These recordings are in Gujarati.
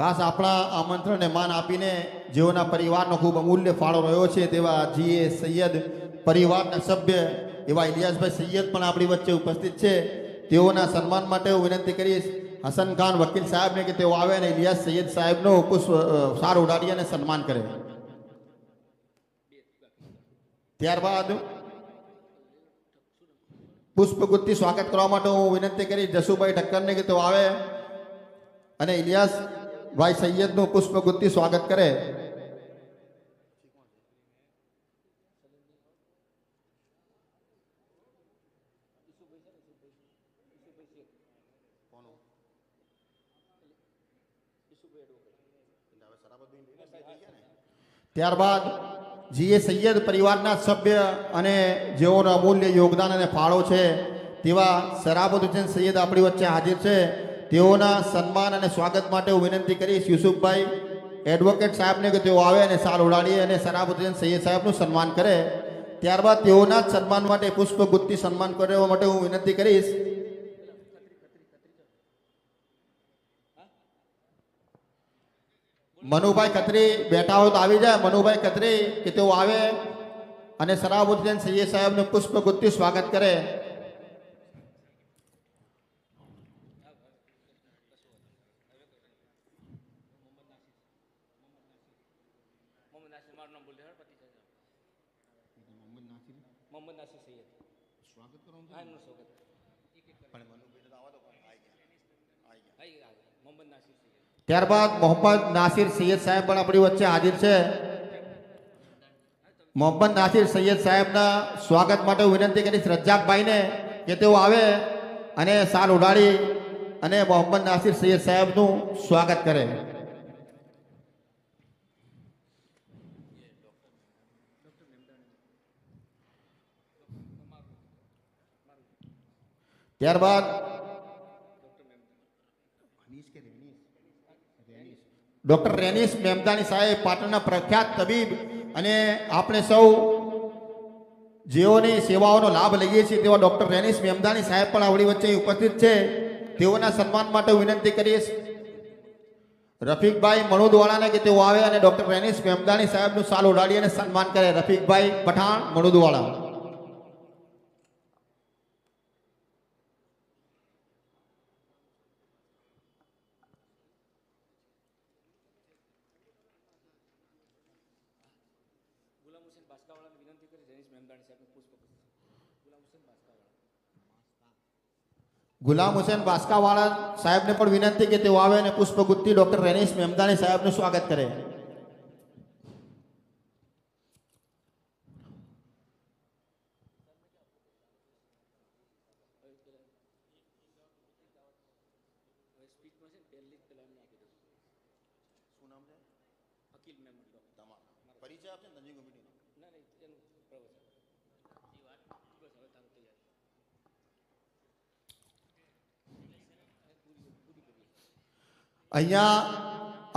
ખાસ આપણા આમંત્રણને માન આપીને જેઓના પરિવારનો ખૂબ અમૂલ્ય ફાળો રહ્યો છે તેવા જીએ સૈયદ પરિવારના સભ્ય એવા ઇલિયાસભાઈ સૈયદ પણ આપણી વચ્ચે ઉપસ્થિત છે. તેઓના સન્માન માટે હું વિનંતી કરીશ હસન ખાન વકીલ સાહેબને કે તેઓ આવે અને ઇલિયાસ સૈયદ સાહેબનો પુષ્પ સાર ઉડાડી અને સન્માન કરે. ત્યારબાદ પુષ્પગુચ્છથી સ્વાગત કરવા માટે હું વિનંતી કરીશ જસુભાઈ ઠક્કરને કે તેઓ આવે અને ઇલિયાસ ભાઈ સૈયદનું પુષ્પગુચ્છથી સ્વાગત કરે. ત્યારબાદ જીએ સૈયદ પરિવારના સભ્ય અને જેઓનો અમૂલ્ય યોગદાન અને ફાળો છે તેવા સરાબત હુસેન સૈયદ આપણી વચ્ચે હાજર છે. તેઓના સન્માન અને સ્વાગત માટે હું વિનંતી કરીશ યુસુફભાઈ એડવોકેટ સાહેબને કે તેઓ આવે અને સાલ ઉડાડી અને સરાબત હુસેન સૈયદ સાહેબનું સન્માન કરે. ત્યારબાદ તેઓના જ સન્માન માટે પુષ્પગુચ્છથી સન્માન કરવા માટે હું વિનંતી કરીશ મનુભાઈ ખત્રી બેઠા હોય તો આવી જાય. મનુભાઈ ખત્રી કે તેઓ આવે અને સરાબત હુસેન સૈયદ સાહેબનું પુષ્પગુચ્છથી સ્વાગત કરે. ત્યારબાદ મોહમ્મદ નાસિર સૈયદ સાહેબ પણ આપણી વચ્ચે હાજર છે. મોહમ્મદ નાસિર સૈયદ સાહેબના સ્વાગત માટે હું વિનંતી કરીશ રજાકભાઈને કે તેઓ આવે અને સાલ ઉડાડી અને મોહમ્મદ નાસિર સૈયદ સાહેબનું સ્વાગત કરે. ત્યારબાદ ડોક્ટર રેનીશ મેમદાની સાહેબ પાટણના પ્રખ્યાત તબીબ અને આપણે સૌ જેઓની સેવાઓનો લાભ લઈએ છીએ તેવા ડોક્ટર રેનીશ મેમદાની સાહેબ પણ આપણી વચ્ચે ઉપસ્થિત છે. તેઓના સન્માન માટે વિનંતી કરીશ રફીકભાઈ મણુદવાળાને કે તેઓ આવે અને ડોક્ટર રેનીશ મેમદાની સાહેબનું સાલ ઉડાડી અને સન્માન કરે. રફીકભાઈ પઠાણ મણુદવાળા. ગુલામ હુસેન બાસ્કાવાળા સાહેબને પણ વિનંતી કે તેઓ આવે અને પુષ્પગુચ્છથી ડોક્ટર રેનીશ મેમદાની સાહેબનું સ્વાગત કરે. અહીંયા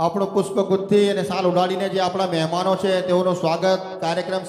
આપણો પુષ્પગુચ્છથી અને સાલ ઉડાડીને જે આપણા મહેમાનો છે તેઓનું સ્વાગત કાર્યક્રમ